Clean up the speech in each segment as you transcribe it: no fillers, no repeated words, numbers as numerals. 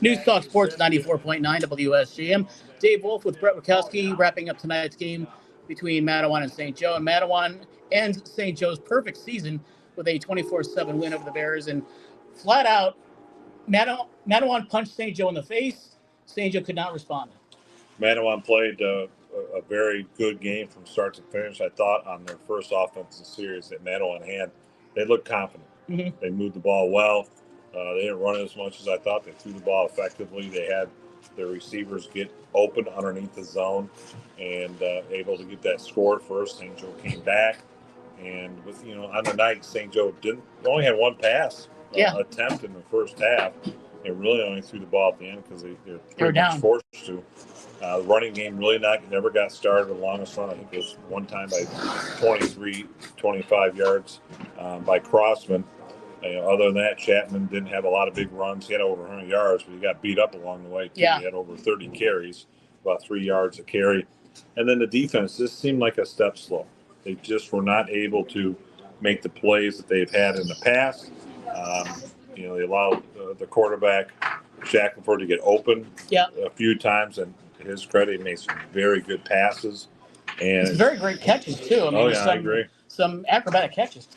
News Talk Sports 94.9 WSJM. Dave Wolf with Bret Witkowski wrapping up tonight's game between Mattawan and St. Joe. And Mattawan ends St. Joe's perfect season with a 24-7 win over the Bears. And flat out, Mattawan punched St. Joe in the face. St. Joe could not respond. Mattawan played a very good game from start to finish. I thought on their first offensive series that Mattawan had, they looked confident. Mm-hmm. They moved the ball well. They didn't run as much as I thought. They threw the ball effectively. They had their receivers get open underneath the zone and able to get that score first. St. Joe came back, and with on the night, St. Joe only had one pass attempt in the first half. They really only threw the ball at the end because they're pretty much forced to. The running game really never got started. The longest run, I think, was one time by 25 yards by Crossman. Other than that, Chapman didn't have a lot of big runs. He had over 100 yards, but he got beat up along the way, too. Yeah. He had over 30 carries, about 3 yards a carry. And then the defense just seemed like a step slow. They just were not able to make the plays that they've had in the past. They allowed the quarterback, Shackelford, to get open a few times, and to his credit, he made some very good passes. And it's very great catches, too. I agree. Some acrobatic catches.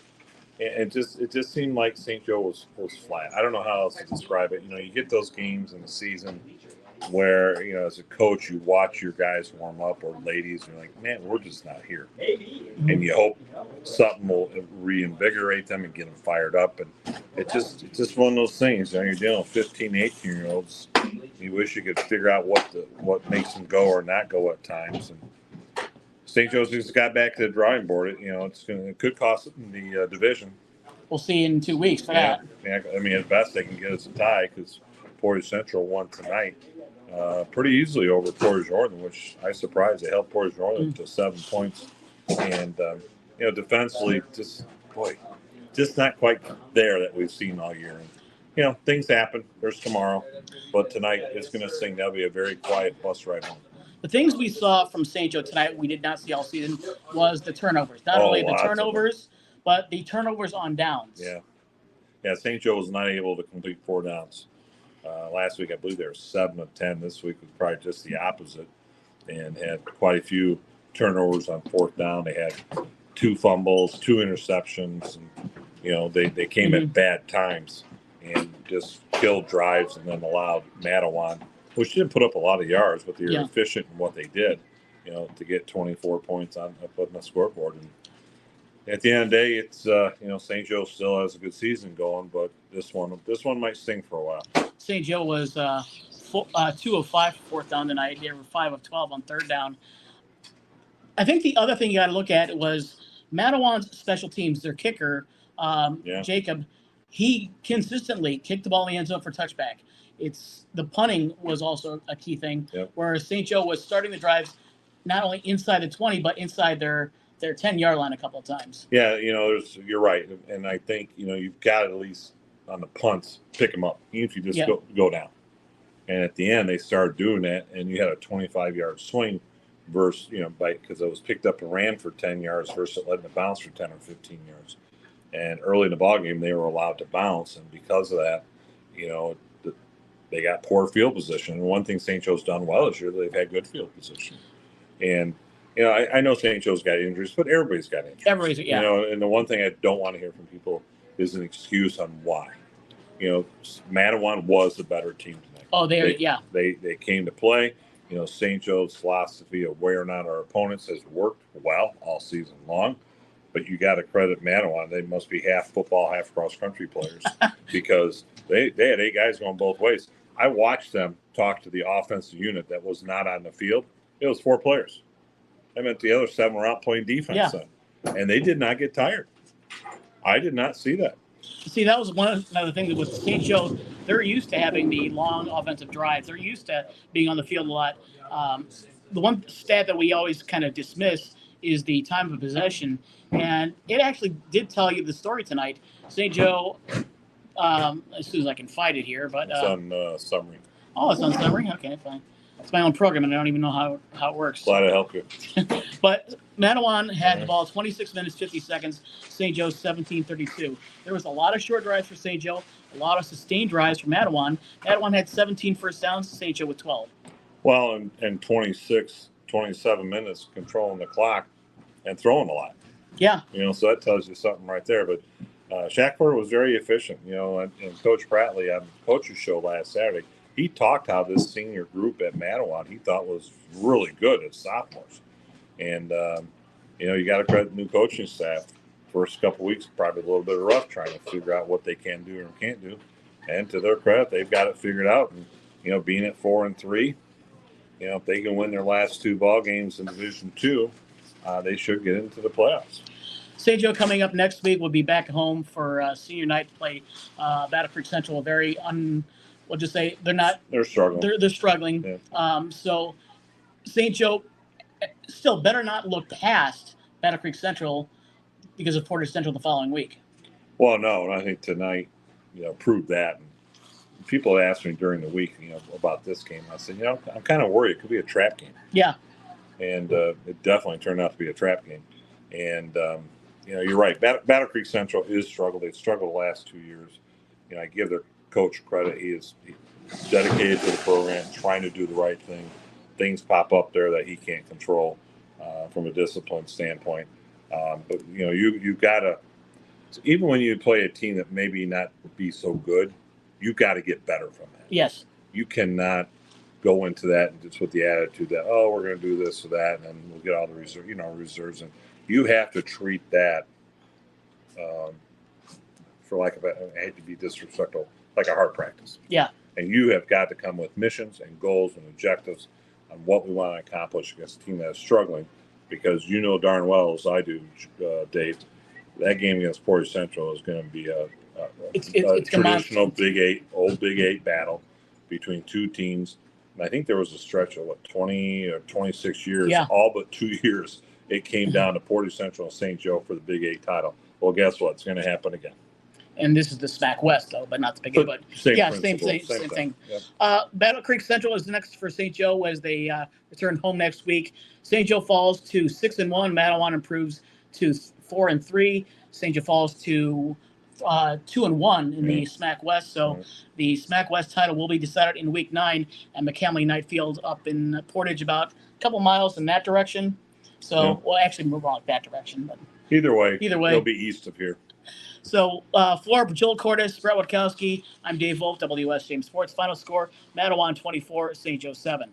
It just seemed like St. Joe was flat. I don't know how else to describe it. You get those games in the season where, as a coach, you watch your guys warm up, or ladies, and you're like, man, we're just not here. Mm-hmm. And you hope something will reinvigorate them and get them fired up. And it's just one of those things. You're dealing with 15, 18-year-olds. You wish you could figure out what makes them go or not go at times. And St. Joe's just got back to the drawing board. It could cost them the division. We'll see in 2 weeks for that. Yeah, at best they can get us a tie because Portage Central won tonight pretty easily over Portage Northern, which I was surprised. They held Portage Northern to 7 points. And, defensively, just not quite there that we've seen all year. And, things happen. There's tomorrow. But tonight it's going to sing. That'll be a very quiet bus ride home. The things we saw from St. Joe tonight we did not see all season was the turnovers. Not only the turnovers, but the turnovers on downs. Yeah, St. Joe was not able to complete 4 downs. Last week, I believe they were 7 of 10. This week was probably just the opposite and had quite a few turnovers on 4th down. They had 2 fumbles, 2 interceptions. And, they came at bad times and just killed drives and then allowed Mattawan, which didn't put up a lot of yards, but they were efficient in what they did, to get 24 points on the scoreboard. And at the end of the day, it's St. Joe still has a good season going, but this one might sting for a while. St. Joe was 2 of 5 for 4th down tonight. They were 5 of 12 on 3rd down. I think the other thing you got to look at was Mattawan's special teams. Their kicker, Jacob, he consistently kicked the ball in the end zone for touchback. The punting was also a key thing, whereas St. Joe was starting the drives not only inside the 20, but inside their 10-yard line a couple of times. Yeah, you're right. And I think, you've got to at least on the punts pick them up, even if you just go down. And at the end, they started doing that, and you had a 25-yard swing versus, because it was picked up and ran for 10 yards versus letting it bounce for 10 or 15 yards. And early in the ballgame, they were allowed to bounce, and because of that, they got poor field position. And one thing St. Joe's done well this year, they've had good field position. And, I know St. Joe's got injuries, but everybody's got injuries. And the one thing I don't want to hear from people is an excuse on why. Mattawan was the better team tonight. Oh, they came to play. St. Joe's philosophy of wearing out our opponents has worked well all season long. But you got to credit Mattawan. They must be half football, half cross-country players because they had 8 guys going both ways. I watched them talk to the offensive unit that was not on the field. It was 4 players. I meant the other 7 were out playing defense then. And they did not get tired. I did not see that. See, that was another thing that was St. Joe. They're used to having the long offensive drives. They're used to being on the field a lot. The one stat that we always kind of dismiss is the time of possession. And it actually did tell you the story tonight. St. Joe, as soon as I can find it here. But it's on summary. Oh, it's on summary? Okay, fine. It's my own program, and I don't even know how it works. Glad to help you. But Mattawan had the ball 26 minutes, 50 seconds. St. Joe, 17:32. There was a lot of short drives for St. Joe, a lot of sustained drives from Mattawan. Mattawan had 17 first downs, St. Joe with 12. Well, and 26, 27 minutes controlling the clock and throwing a lot. Yeah. So that tells you something right there. But Shackford was very efficient, and Coach Pratley on the coach's show last Saturday, he talked how this senior group at Mattawan he thought was really good as sophomores. And, you got to credit the new coaching staff. First couple of weeks, probably a little bit rough trying to figure out what they can do and can't do. And to their credit, they've got it figured out. And, being at 4-3, if they can win their last 2 ball games in Division II, they should get into the playoffs. St. Joe coming up next week will be back home for senior night to play Battle Creek Central. We'll just say they're struggling. They're struggling. Yeah. So St. Joe still better not look past Battle Creek Central because of Portage Central the following week. Well, no, and I think tonight, proved that. And people asked me during the week, about this game. I said, I'm kind of worried. It could be a trap game. Yeah. And it definitely turned out to be a trap game. And, you're right. Battle Creek Central is struggled. They've struggled the last 2 years. I give their coach credit. He's dedicated to the program, trying to do the right thing. Things pop up there that he can't control from a discipline standpoint. But, you've got to, even when you play a team that maybe not be so good, you've got to get better from that. Yes. You cannot go into that and just with the attitude that, we're going to do this or that, and then we'll get all the reserves. And you have to treat that, for lack of, I hate to be disrespectful, like a hard practice. Yeah. And you have got to come with missions and goals and objectives on what we want to accomplish against a team that is struggling, because darn well as I do, Dave, that game against Portage Central is going to be a traditional old Big 8 battle between 2 teams. And I think there was a stretch of 20 or 26 years, all but 2 years. It came down to Portage Central and St. Joe for the Big 8 title. Well, guess what? It's going to happen again. And this is the SMAC West, though, but not the Big 8. But same thing. Yep. Battle Creek Central is next for St. Joe as they return home next week. St. Joe falls to 6-1. Mattawan improves to 4-3. St. Joe falls to 2-1 in the SMAC West. So the SMAC West title will be decided in Week 9 at McCamley Knight Field up in Portage, about a couple miles in that direction. So we'll actually move on that direction. But either way, they'll be east of here. So for Joel Cordes, Bret Witkowski, I'm Dave Volk, WSJM Sports. Final score, Mattawan 24, St. Joe 7.